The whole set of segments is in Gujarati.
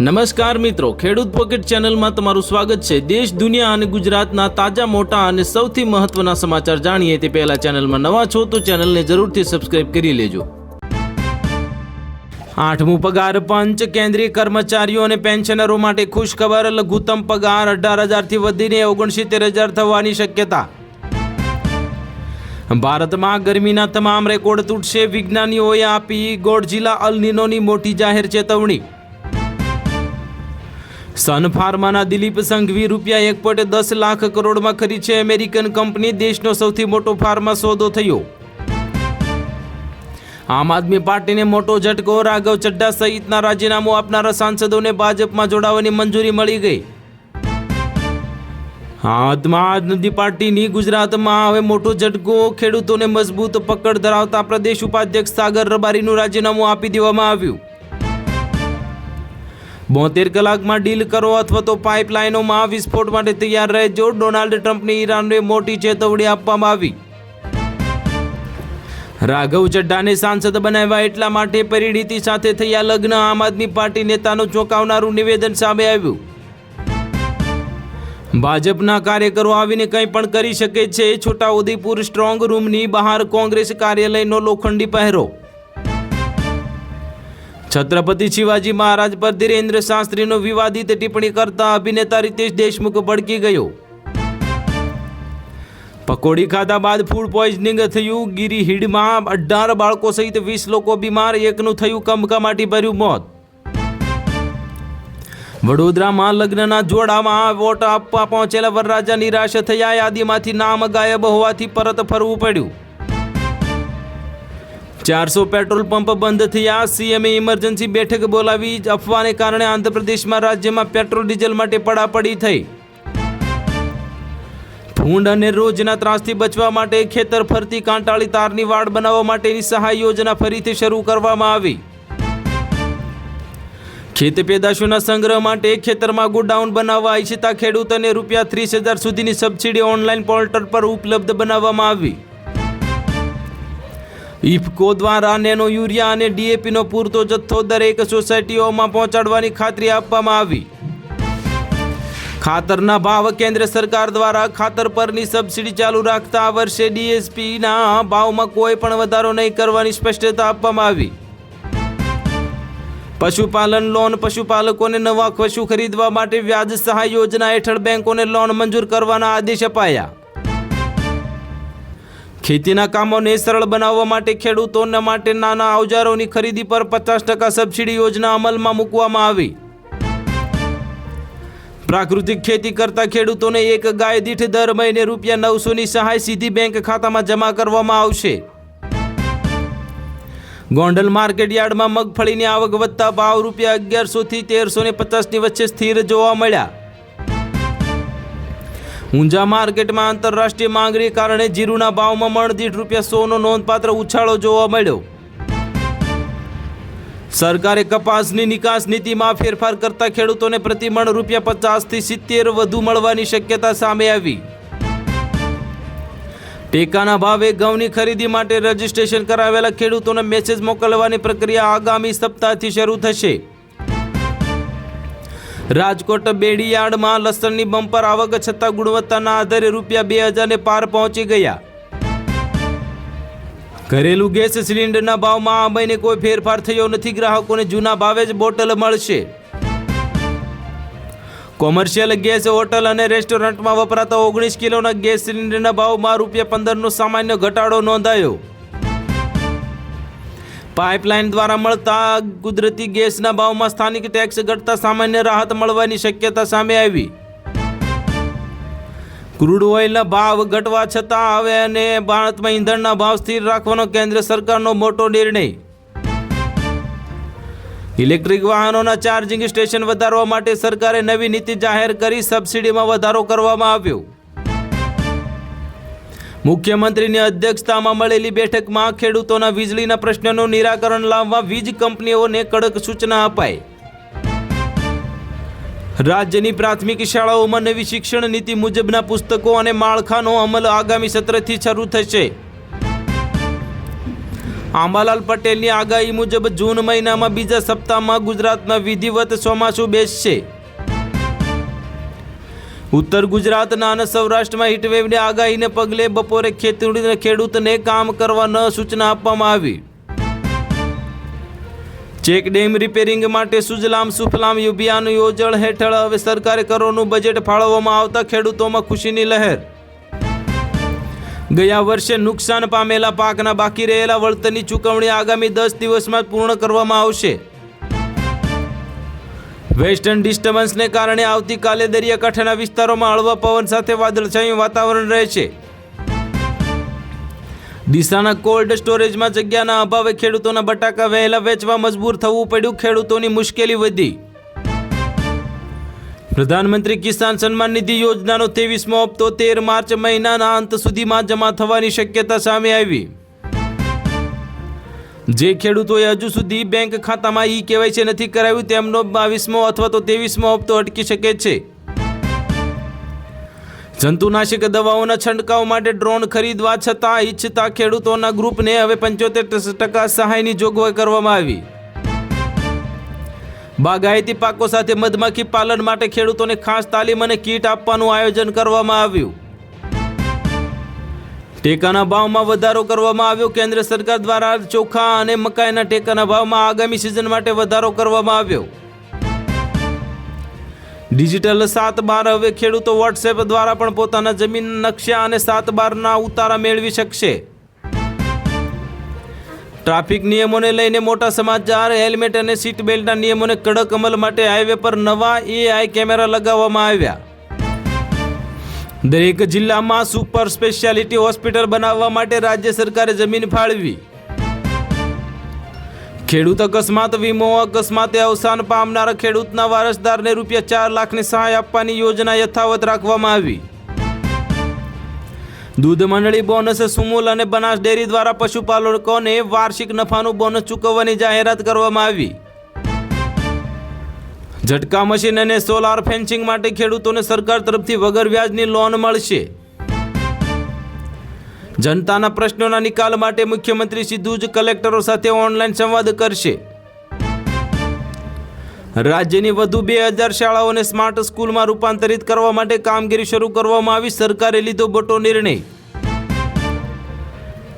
નમસ્કાર મિત્રો, ખેડૂત પોકેટ ચેનલમાં તમારું સ્વાગત છે। દેશ, દુનિયા અને ગુજરાતના તાજા, મોટા અને સૌથી મહત્વના સમાચાર જાણીએ તે પહેલા ચેનલમાં નવા છો તો ચેનલને જરૂરથી સબસ્ક્રાઇબ કરી લેજો। 8મું પગાર પંચ, કેન્દ્રીય કર્મચારીઓ અને પેન્શનરો માટે ખુશખબર। લઘુત્તમ પગાર 18,000થી વધીને 69,000 થવાની શક્યતા। ભારતમાં ગરમીના તમામ રેકોર્ડ તૂટશે, વિજ્ઞાનીઓએ આપી ગોડઝિલા અલ નીનોની મોટી જાહેર ચેતવણી। સન ફાર્માના દિલીપ સંઘવી રૂપિયા 1.10 લાખ કરોડમાં ખરી છે અમેરિકન કંપની। દેશનો સૌથી મોટો ફાર્મા સોદો થયો। આમ આદમી પાર્ટીને મોટો ઝટકો, રાઘવ ચડ્ઢા સહિતના રાજીનામું આપનારા સાંસદોને ભાજપમાં જોડાવાની મંજૂરી મળી ગઈ। આમ આદમી પાર્ટીની ગુજરાતમાં હવે મોટો ઝટકો, ખેડૂતોને મજબૂત પકડ ધરાવતા પ્રદેશ ઉપાધ્યક્ષ સાગર રબારીનું રાજીનામું આપી દેવામાં આવ્યું। 72 કલાકમાં ડીલ કરો અથવા તો પાઇપલાઇનોમાં વિસ્ફોટ માટે તૈયાર રહેજો। ડોનાલ્ડ ટ્રમ્પની ઈરાનને મોટી ચેતવણી આપવામાં આવી। રાઘવ ચડ્ઢાને સાંસદ બનાવ્યા એટલા માટે પરિણીતિ સાથે થયા લગ્ન, આમ આદમી પાર્ટી નેતાનું ચોંકાવનારું નિવેદન સામે આવ્યું। ભાજપના કાર્યકરો આવીને કંઈ પણ કરી શકે છે, છોટાઉદેપુર સ્ટ્રોંગ રૂમની બહાર કોંગ્રેસ કાર્યાલયનો લોખંડી પહેરો। છત્રપતિ શિવાજી મહારાજ પર ધીરેન્દ્ર શાસ્ત્રીનો વિવાદિત ટિપ્પણી કરતા અભિનેતા રીતેશ દેશમુખ ભડકી ગયો। પકોડી ખાધા બાદ ફૂડ પોઈઝનિંગ થયું, ગિરિહીડમાં 18 બાળકો સહિત 20 લોકો બીમાર, એકનું થયું કમકમાટી ભર્યું મોત। વડોદરામાં લગ્નના જોડામાં વોટ આપવા પહોંચેલા વરરાજા નિરાશ થયા, યાદીમાંથી નામ ગાયબ હોવાથી પરત ફરવું પડ્યું। 400 પેટ્રોલ પંપ બંધ થયા, સીએમએ ઇમરજન્સી બેઠક બોલાવી, અફવાને કારણે આંધ્રપ્રદેશમાં રાજ્યમાં પેટ્રોલ ડીઝલ માટે પડાપડી થઈ। ફૂંડ અને રોજના ત્રાસથી બચવા માટે ખેતર ફરતી કાંટાળી તારની વાડ બનાવવા માટેની સહાય યોજના ફરીથી શરૂ કરવામાં આવી। ખેત પેદાશોના સંગ્રહ માટે ખેતરમાં ગોડાઉન બનાવવા ઈચ્છતા ખેડૂતોને રૂપિયા 30,000 સુધીની સબસિડી ઓનલાઈન પોર્ટલ પર ઉપલબ્ધ બનાવવામાં આવી। ઇફકો દ્વારા નેનો યુરિયા અને ડીએપીનો પૂરતો જથ્થો દરેક સોસાયટીઓમાં પહોંચાડવાની ખાતરી આપવામાં આવી। ખાતરના ભાવ, કેન્દ્ર સરકાર દ્વારા ખાતર પરની સબસિડી ચાલુ રાખતા આ વર્ષે ડીએસપીના ભાવમાં કોઈ પણ વધારો નહીં કરવાની સ્પષ્ટતા આપવામાં આવી। પશુપાલન લોન, પશુપાલકોને નવા પશુ ખરીદવા માટે વ્યાજ સહાય યોજના હેઠળ બેંકોને લોન મંજૂર કરવાના આદેશ અપાયા। ખેતીના કામોને સરળ બનાવવા માટે ખેડૂતોના માટે નાના ઓજારોની ખરીદી પર 50% સબસિડી યોજના અમલમાં મૂકવામાં આવી। પ્રાકૃતિક ખેતી કરતા ખેડૂતોને એક ગાય દીઠ દર મહિને રૂપિયા 900ની સહાય સીધી બેંક ખાતામાં જમા કરવામાં આવશે। ગોંડલ માર્કેટ યાર્ડમાં મગફળીની આવક વધતા ભાવ રૂપિયા 1100થી 1350ની વચ્ચે સ્થિર જોવા મળ્યા। ઊંઝા માર્કેટમાં આંતરરાષ્ટ્રીય માંગને કારણે જીરુના ભાવમાં મણ દીઠ રૂપિયા 100નો નોંધપાત્ર ઉછાળો જોવા મળ્યો। સરકારે કપાસની નિકાસ નીતિમાં ફેરફાર કરતા ખેડૂતોને પ્રતિમણ રૂપિયા 50થી 70 વધુ મળવાની શક્યતા સામે આવી। ટેકાના ભાવે ઘઉંની ખરીદી માટે રજીસ્ટ્રેશન કરાવેલા ખેડૂતોને મેસેજ મોકલવાની પ્રક્રિયા આગામી સપ્તાહથી શરૂ થશે। રાજકોટ બેડી યાર્ડમાં લસણની બમ્પર આવક છતાં ગુણવત્તાના આધારે રૂપિયા 2,000ને પાર પહોંચી ગયા। ઘરેલું ગેસ સિલિન્ડરના ભાવમાં આ મહિને કોઈ ફેરફાર થયો નથી, ગ્રાહકોને જૂના ભાવે જ બોટલ મળશે। કોમર્શિયલ ગેસ, હોટલ અને રેસ્ટોરન્ટમાં વપરાતા 19 કિલોના ગેસ સિલિન્ડરના ભાવમાં રૂપિયા 15નો સામાન્ય ઘટાડો નોંધાયો। પાઇપલાઇન દ્વારા મળતા કુદરતી ગેસના ભાવમાં સ્થાનિક ટેક્સ ઘટતા સામાન્ય રાહત મળવાની શક્યતા સામે આવી। ક્રૂડ ઓઇલના ભાવ ઘટવા છતાં હવે અને ભારતમાં ઈંધણના ભાવ સ્થિર રાખવાનો કેન્દ્ર સરકારનો મોટો નિર્ણય। ઇલેક્ટ્રિક વાહનોના ચાર્જિંગ સ્ટેશન વધારવા માટે સરકારે નવી નીતિ જાહેર કરી, સબસિડીમાં વધારો કરવામાં આવ્યો। મુખ્યમંત્રીની અધ્યક્ષતામાં મળેલી બેઠકમાં ખેડૂતોના વીજળીના પ્રશ્નનું નિરાકરણ લાવવા વીજ કંપનીઓને કડક સૂચના અપાઈ। રાજ્યની પ્રાથમિક શાળાઓમાં નવી શિક્ષણ નીતિ મુજબના પુસ્તકો અને માળખાનો અમલ આગામી સત્રથી શરૂ થશે। આંબાલાલ પટેલની આગાહી મુજબ જૂન મહિનામાં બીજા સપ્તાહમાં ગુજરાતમાં વિધિવત ચોમાસું બેસશે. ઉત્તર ગુજરાતના અને સૌરાષ્ટ્રમાં હીટવેવની આગાહીને પગલે બપોરે ખેડૂતને કામ કરવા ન સૂચના આપવામાં આવી. ચેક ડેમ રિપેરિંગ માટે સુજલામ સુફલામ અભિયાન યોજના હેઠળ હવે સરકારે કરોડનું બજેટ ફાળવવામાં આવતા ખેડૂતોમાં ખુશીની લહેર. ગયા વર્ષે નુકસાન પામેલા પાકના બાકી રહેલા વળતરની ચૂકવણી આગામી 10 દિવસમાં પૂર્ણ કરવામાં આવશે. વેસ્ટર્ન ડિસ્ટર્બન્સને કારણે આવતીકાલે દરિયાકાંઠાના વિસ્તારોમાં હળવા પવન સાથે વાદળછાયું વાતાવરણ રહેશે. ડીસાના કોલ્ડ સ્ટોરેજમાં જગ્યાના અભાવે ખેડૂતોના બટાકા વહેલા વેચવા મજબૂર થવું પડ્યું. ખેડૂતોની મુશ્કેલી વધી. પ્રધાનમંત્રી કિસાન સન્માન નિધિ યોજનાનો 23મો હપ્તો 13 માર્ચ મહિનાના અંત સુધીમાં જમા થવાની શક્યતા સામે આવી. જે ખેડૂતોએ હજુ સુધી બેંક ખાતામાં ઈ-કેવાયસી નથી કરાવ્યું તેમનો 22મો અથવા તો 23મો હપ્તો અટકી શકે છે. જંતુનાશક દવાઓના છંટકાવ માટે ડ્રોન ખરીદવા છતાં ઈચ્છતા ખેડૂતોના ગ્રુપને હવે 75% સહાયની જોગવાઈ કરવામાં આવી. બાગાયતી પાકો સાથે મધમાખી પાલન માટે ખેડૂતોને ખાસ તાલીમ અને કીટ આપવાનું આયોજન કરવામાં આવ્યું. ટેકાના ભાવમાં વધારો કરવામાં આવ્યો. કેન્દ્ર સરકાર દ્વારા ચોખા અને મકાઈના ટેકાના ભાવમાં આગામી સિઝન માટે વધારો કરવામાં આવ્યો. ડિજિટલ 7/12 હવે ખેડૂતો વોટ્સએપ દ્વારા પણ પોતાના જમીન નકશા અને 7/12ના ઉતારા મેળવી શકશે. ટ્રાફિક નિયમોને લઈને મોટા સમાચાર. હેલ્મેટ અને સીટ બેલ્ટના નિયમોને કડક અમલ માટે હાઈવે પર નવા AI કેમેરા લગાવવામાં આવ્યા. દરેક જિલ્લામાં સુપર સ્પેશિયાલિટી હોસ્પિટલ બનાવવા માટે રાજ્ય સરકારે જમીન ફાળવી. ખેડૂત અકસ્માત વીમો. અકસ્માતે અવસાન પામનારા ખેડૂતના વારસદારને ₹4 લાખની સહાય આપવાની યોજના યથાવત રાખવામાં આવી. દૂધ મંડળી બોનસ. સુમુલ અને બનાસ ડેરી દ્વારા પશુપાલકોને વાર્ષિક નફાનું બોનસ ચૂકવવાની જાહેરાત કરવામાં આવી. ઝટકા મશીન અને સોલાર ફેન્સિંગ માટે ખેડૂતોને સરકાર તરફથી વગર વ્યાજની લોન મળશે. જનતાના પ્રશ્નોના નિકાલ માટે મુખ્યમંત્રી સીધું જ કલેક્ટરો સાથે ઓનલાઈન સંવાદ કરશે. રાજ્યની વધુ 2000 શાળાઓને સ્માર્ટ સ્કૂલમાં રૂપાંતરિત કરવા માટે કામગીરી શરૂ કરવામાં આવી. સરકારે લીધો મોટો નિર્ણય.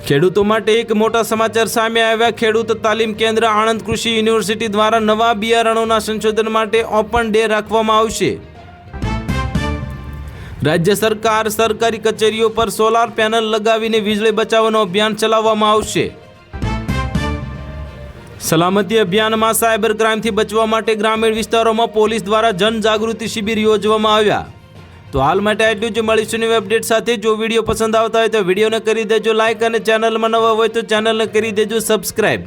ખેડૂતો માટે એક મોટા સમાચાર સામે આવ્યા. ખેડૂત તાલીમ કેન્દ્ર આણંદ કૃષિ યુનિવર્સિટી દ્વારા નવા બિયારણોના સંશોધન માટે ઓપન ડે રાખવામાં આવશે. રાજ્ય સરકાર સરકારી કચેરીઓ પર સોલાર પેનલ લગાવીને વીજળી બચાવવાનું અભિયાન ચલાવવામાં આવશે. સલામતી અભિયાનમાં સાયબર ક્રાઇમથી બચવા માટે ગ્રામીણ વિસ્તારોમાં પોલીસ દ્વારા જનજાગૃતિ શિબિર યોજવામાં આવ્યા. તો હાલ માટે આટલું જ. મળીશું નવી અપડેટ સાથે. જો વિડીયો પસંદ આવતા હોય તો વિડીયોને કરી દેજો લાઇક અને ચેનલમાં નવા હોય તો ચેનલને કરી દેજો સબસ્ક્રાઇબ.